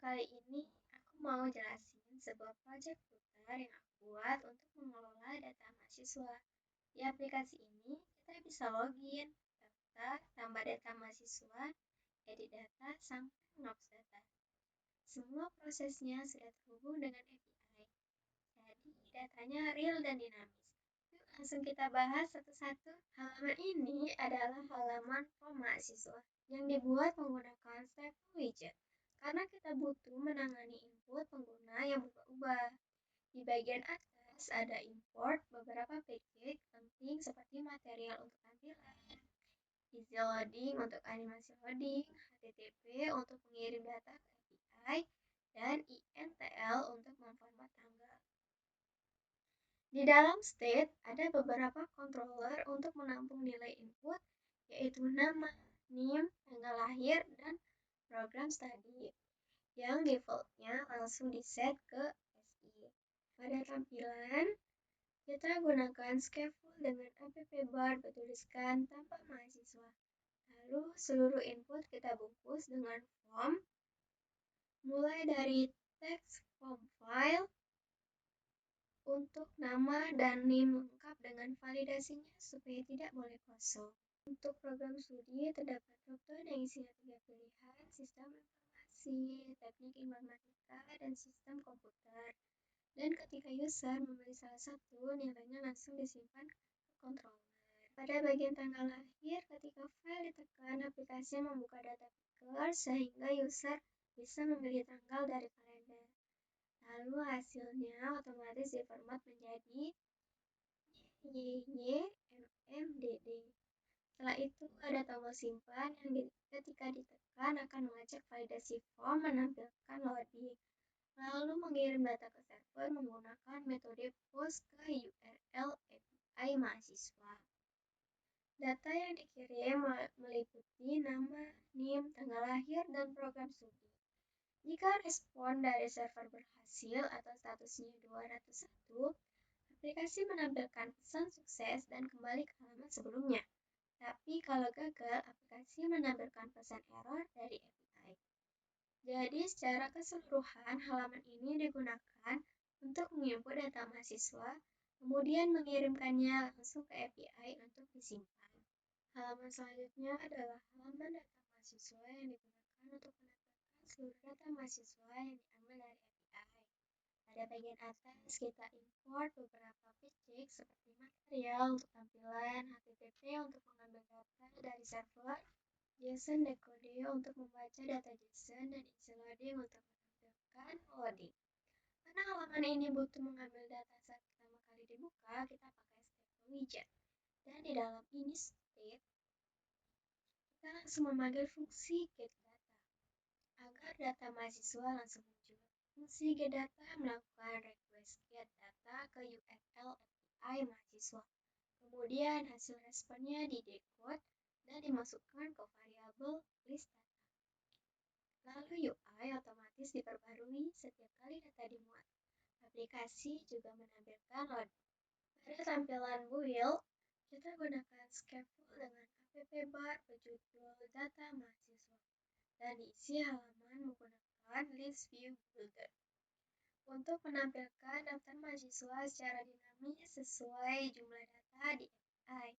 kali ini aku mau jelasin sebuah proyek putar yang aku buat untuk mengelola data mahasiswa. Di aplikasi ini, kita bisa login, daftar, tambah data mahasiswa, edit data, sampai menghapus data. Semua prosesnya sudah terhubung dengan API, jadi datanya real dan dinamis. Yuk langsung kita bahas satu-satu. Halaman ini adalah halaman form mahasiswa yang dibuat menggunakan Stateful Widget. Karena kita butuh menangani input pengguna yang berubah-ubah. Di bagian atas ada import beberapa package penting seperti material untuk tampilan, easy loading untuk animasi loading, HTTP untuk mengirim data ke API, dan INTL untuk memformat tanggal. Di dalam state ada beberapa controller untuk menampung nilai input, yaitu nama, NIM, tanggal lahir, dan program study, yang defaultnya langsung di-set ke SI. Pada tampilan, kita gunakan scaffold dengan app bar bertuliskan tanpa mahasiswa. Lalu seluruh input kita bungkus dengan form, mulai dari text form file untuk nama dan NIM lengkap dengan validasinya supaya tidak boleh kosong. Untuk program studi terdapat dropdown yang isinya 3 pilihan, sistem informasi, teknik informatika, dan sistem komputer. Dan ketika user memilih salah satu, nilainya langsung disimpan ke controller. Pada bagian tanggal lahir, ketika file ditekan, aplikasi membuka data picker sehingga user bisa memilih tanggal dari kalender. Lalu hasilnya otomatis diformat menjadi YYMMDD. Setelah itu ada tombol simpan yang ketika ditekan akan mengecek validasi form menampilkan loading. Lalu mengirim data ke server menggunakan metode post ke URL API mahasiswa. Data yang dikirim meliputi nama, NIM, tanggal lahir, dan program studi. Jika respon dari server berhasil atau statusnya 201, aplikasi menampilkan pesan sukses dan kembali ke halaman sebelumnya. Tapi kalau gagal, aplikasi menampilkan pesan error dari API. Jadi secara keseluruhan, halaman ini digunakan untuk menginput data mahasiswa, kemudian mengirimkannya langsung ke API untuk disimpan. Halaman selanjutnya adalah halaman data mahasiswa yang digunakan untuk menampilkan seluruh data mahasiswa yang diambil dari API. Pada bagian atas, kita import beberapa package seperti material untuk tampilan, HTTP untuk mengambil data dari server, JSON decode untuk membaca data JSON, dan easy loading untuk menampilkan loading. Karena halaman ini butuh mengambil data saat pertama kali dibuka, kita pakai Stateful Widget. Dan di dalam ini state, kita langsung memanggil fungsi getData agar data mahasiswa langsung muncul. Fungsi getData melakukan request get data ke URL API mahasiswa. Kemudian hasil responnya didecode dan dimasukkan ke variabel list data. Lalu UI otomatis diperbarui setiap kali data dimuat. Aplikasi juga menampilkan loading. Pada tampilan build, kita gunakan scaffold dengan app bar berjudul data mahasiswa dan diisi halaman menggunakan list view builder untuk menampilkan daftar mahasiswa secara dinamis sesuai jumlah data di API.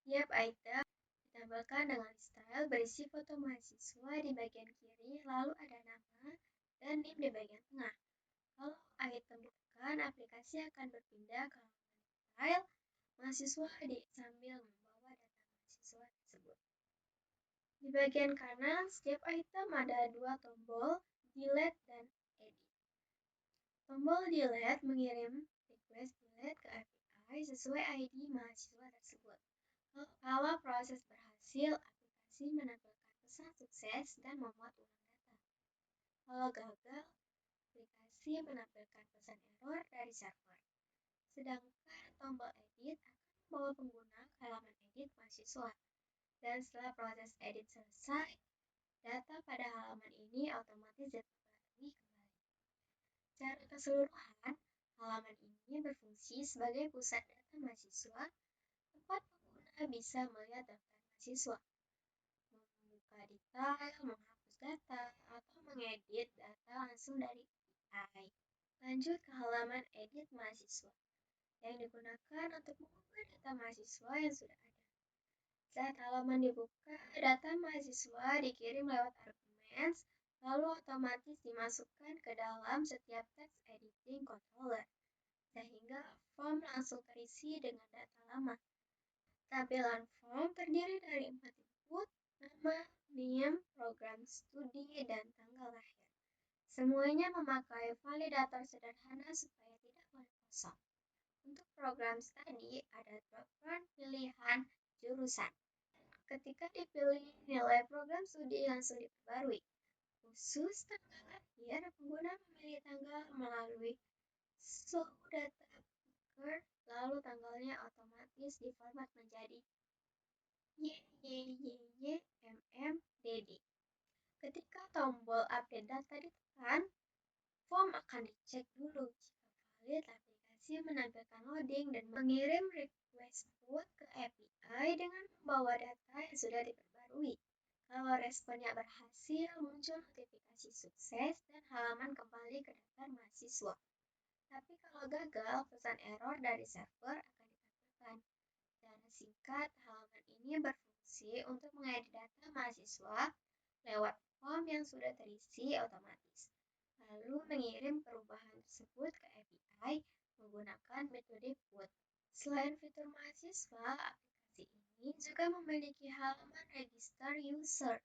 Tiap item ditampilkan dengan style berisi foto mahasiswa di bagian kiri, lalu ada nama dan NIM di bagian tengah. Kalau item ditekan, aplikasi akan berpindah ke halaman detail mahasiswa sambil membawa data mahasiswa tersebut. Di bagian kanan, setiap item ada 2 tombol, delete dan edit. Tombol delete mengirim request delete ke API sesuai ID mahasiswa tersebut. Kalau proses berhasil, aplikasi menampilkan pesan sukses dan memuat ulang data. Kalau gagal, aplikasi menampilkan pesan error dari server. Sedangkan tombol edit akan membawa pengguna ke halaman edit mahasiswa. Dan setelah proses edit selesai, data pada halaman ini otomatis diperbarui kembali. Secara keseluruhan, halaman ini berfungsi sebagai pusat data mahasiswa, tempat pengguna bisa melihat daftar mahasiswa, membuka detail, menghapus data atau mengedit data langsung dari AI. Lanjut ke halaman edit mahasiswa yang digunakan untuk mengubah data mahasiswa yang sudah ada. Saat halaman dibuka, data mahasiswa dikirim lewat arguments, lalu otomatis dimasukkan ke dalam setiap text editing controller, sehingga form langsung terisi dengan data lama. Tampilan form terdiri dari 4 input, nama, name, program studi, dan tanggal lahir. Semuanya memakai validator sederhana supaya tidak boleh kosong. Untuk program studi, ada drop-down pilihan jurusan. Ketika dipilih, nilai program studi langsung diperbarui. Khusus tanggal lahir, pengguna memilih tanggal melalui show data picker, lalu tanggalnya otomatis diformat menjadi YYYYMMDD. Ketika tombol update data ditekan, form akan dicek dulu. Jika valid, aplikasi menampilkan loading dan mengirim request put ke API dengan membawa data yang sudah diperbarui. Kalau responnya berhasil, muncul notifikasi sukses dan halaman kembali ke daftar mahasiswa. Tapi kalau gagal, pesan error dari server akan ditampilkan. Secara singkat, halaman ini berfungsi untuk mengedit data mahasiswa lewat form yang sudah terisi otomatis, lalu mengirim perubahan tersebut ke API menggunakan metode put. Selain fitur mahasiswa, aplikasi ini juga memiliki halaman register user.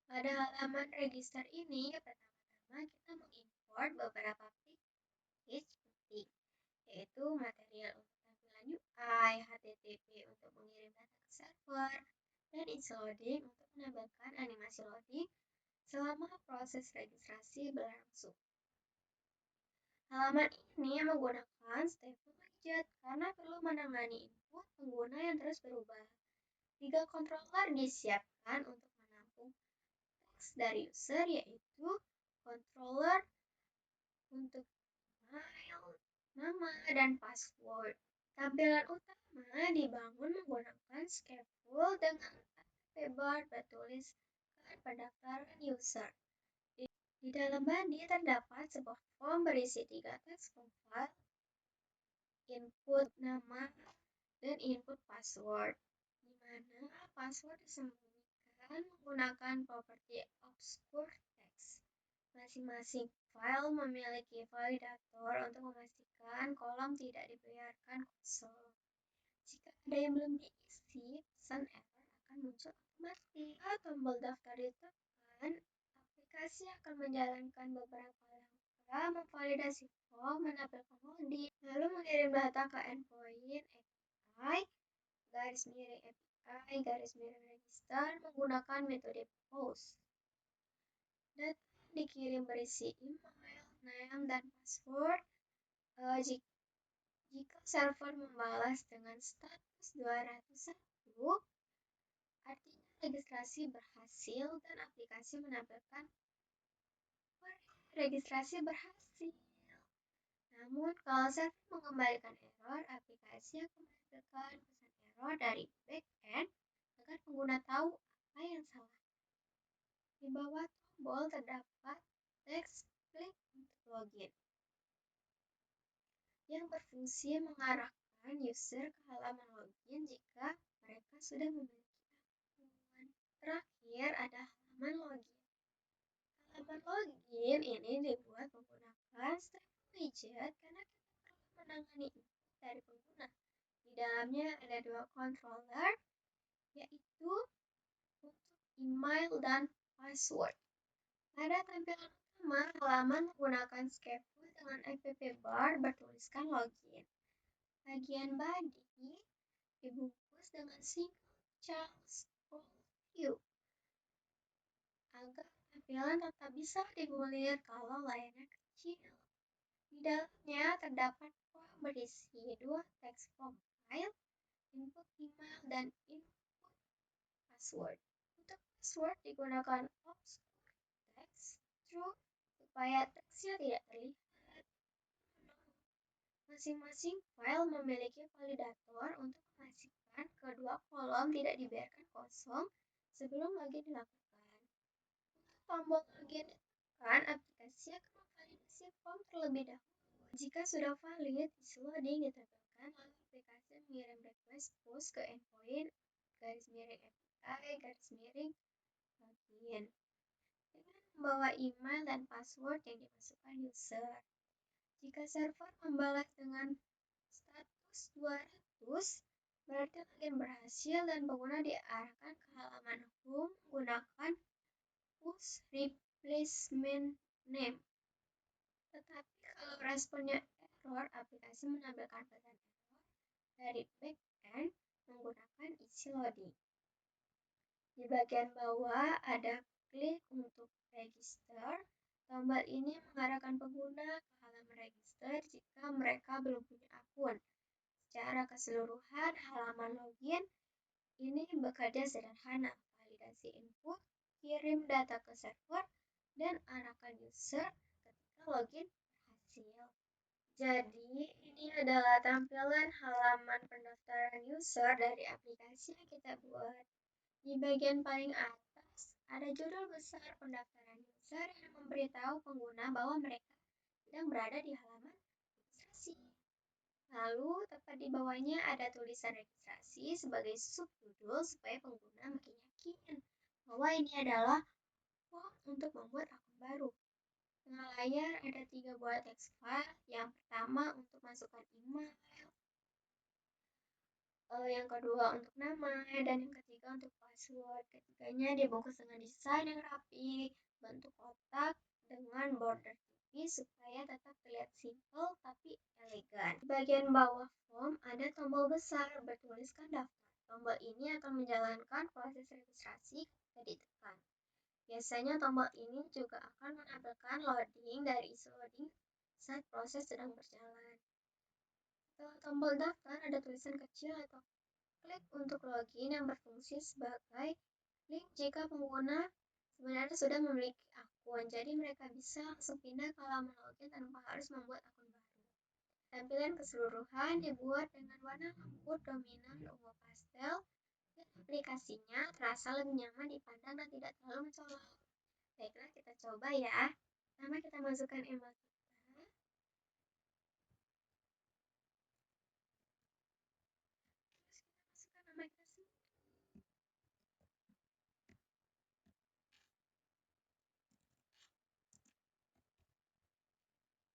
Pada halaman register ini, pertama-tama kita mengimport beberapa package penting, yaitu material untuk tampilan UI, HTTP untuk mengirim data ke server, dan loading untuk menambahkan animasi loading selama proses registrasi berlangsung. Halaman ini menggunakan statement widget karena perlu menangani input pengguna yang terus berubah. 3 controller disiapkan untuk menampung teks dari user, yaitu controller untuk email, nama, dan password. Tampilan utama dibangun menggunakan scaffold dengan APP bar bertuliskan pendaftaran user. Di dalam body terdapat sebuah form berisi 3 teks profile, input nama, dan input password, di mana password disembunyikan menggunakan properti obscure text. Masing-masing file memiliki validator untuk memastikan kolom tidak dibiarkan kosong. Jika ada yang belum diisi, pesan error akan muncul otomatis. Jika tombol daftar ditekan, aplikasi akan menjalankan beberapa langkah memvalidasi form, menampilkan loading, lalu mengirim data ke endpoint API, API, register menggunakan metode post. Data yang dikirim berisi email, name, dan password. Jika server membalas dengan status 201, artinya registrasi berhasil dan aplikasi menampilkan registrasi berhasil. Namun, kalau server mengembalikan error, aplikasi akan menampilkan pesan error dari backend agar pengguna tahu apa yang salah. Di bawah tombol terdapat teks klik untuk login, yang berfungsi mengarahkan user ke halaman login jika mereka sudah memiliki akun. Terakhir, ada halaman login. Halaman login ini dibuat menggunakan statement widget karena kita perlu menangani input dari pengguna. Di dalamnya ada 2 controller, yaitu untuk email dan password. Pada tampilan utama, halaman menggunakan scaffold dengan APP bar bertuliskan login. Bagian body dibungkus dengan single child scroll view agar tampilan tetap bisa dimulir kalau layarnya kecil. Di dalamnya terdapat form berisi 2 teks profile, input email, dan input password. Untuk password digunakan obscure text true supaya teksnya tidak terlihat. Masing-masing file memiliki validator untuk memastikan kedua kolom tidak dibiarkan kosong sebelum login dilakukan. Tombol login ditekan, aplikasi akan memvalidasi form terlebih dahulu. Jika sudah valid, isi loading ditampilkan, lalu aplikasi mengirim request push ke endpoint API login dengan membawa email dan password yang dimasukkan user. Jika server membalas dengan status 200, berarti login berhasil dan pengguna diarahkan ke halaman home menggunakan push replacement name. Tetapi kalau responnya error, aplikasi menampilkan pesan error dari backend menggunakan isi loading. Di bagian bawah ada klik untuk register. Tombol ini mengarahkan pengguna ke halaman register jika mereka belum punya akun. Secara keseluruhan, halaman login ini bekerja sederhana. Validasi input, kirim data ke server, dan arahkan user ketika login berhasil. Jadi, ini adalah tampilan halaman pendaftaran user dari aplikasi yang kita buat. Di bagian paling atas, ada judul besar pendaftaran user yang memberitahu pengguna bahwa mereka sedang berada di halaman registrasi. Lalu, tepat di bawahnya ada tulisan registrasi sebagai subjudul supaya pengguna makin yakin bahwa ini adalah form untuk membuat akun baru. Tengah layar ada 3 buah teks file. Yang pertama untuk masukkan email, yang kedua untuk nama, dan yang ketiga untuk password. Ketiganya dibungkus dengan desain yang rapi, bentuk kotak dengan border tipis supaya tetap terlihat simpel tapi elegan. Di bagian bawah form ada tombol besar bertuliskan daftar. Tombol ini akan menjalankan proses registrasi ketika ditekan. Biasanya tombol ini juga akan menampilkan loading dari isi loading saat proses sedang berjalan. Setelah tombol daftar ada tulisan kecil atau klik untuk login yang berfungsi sebagai link jika pengguna sebenarnya sudah memiliki akun, jadi mereka bisa langsung pindah ke halaman login tanpa harus membuat akun baru. Tampilan keseluruhan dibuat dengan warna lembut dominan ungu pastel dan aplikasinya terasa lebih nyaman dipandang dan tidak terlalu mencolok. Baiklah, kita coba ya. Pertama kita masukkan email kita. Terus kita masukkan nama kita sendiri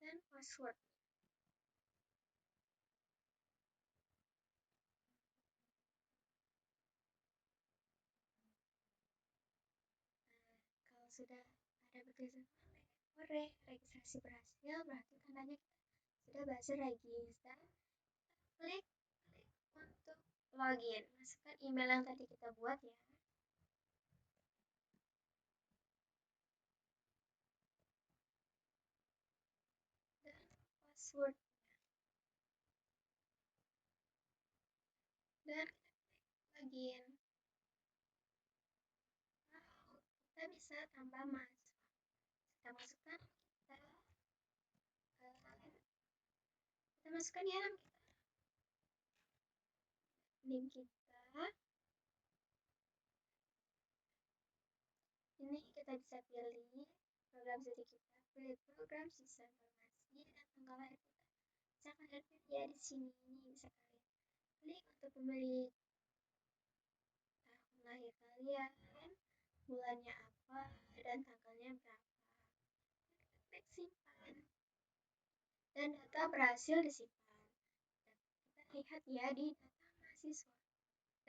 dan password. Kalau sudah ada bertulisan registrasi berhasil, berarti tandanya kita sudah berhasil register. Klik untuk login. Masukkan email yang tadi kita buat ya. Dan password. Dan kita login. Lalu kita bisa tambah mahasiswa. Kita masukkan kita masukkan ya nama kita. Link kita. Ini kita bisa pilih program studi kita, pilih program sisa informasi dan tanggal lahir kita. Bisa kalian pilih ya di sini. Ini bisa kalian klik untuk memilih tahun lahir kalian, bulannya apa, dan tanggalnya berapa. Klik simpan. Dan data berhasil disimpan. Kita lihat ya di data mahasiswa.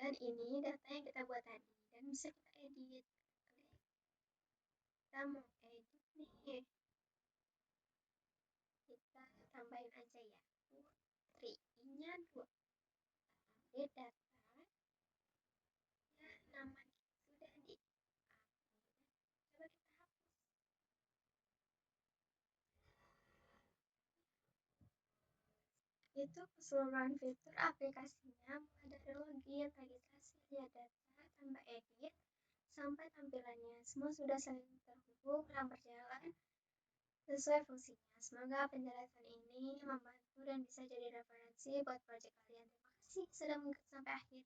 Dan ini data yang kita buat tadi. Dan bisa kita edit. Kita mau edit nih. Kita tambahin aja ya. Putri. I-nya 2. Update data. Dan nama sudah di coba kita hapus. Itu keseluruhan fitur aplikasinya, mulai dari login, registrasi, lihat data, tambah edit, sampai tampilannya. Semua sudah saling terhubung dan berjalan sesuai fungsinya. Semoga penjelasan ini membantu dan bisa jadi referensi buat proyek kalian. Terima kasih sudah mengikuti sampai akhir.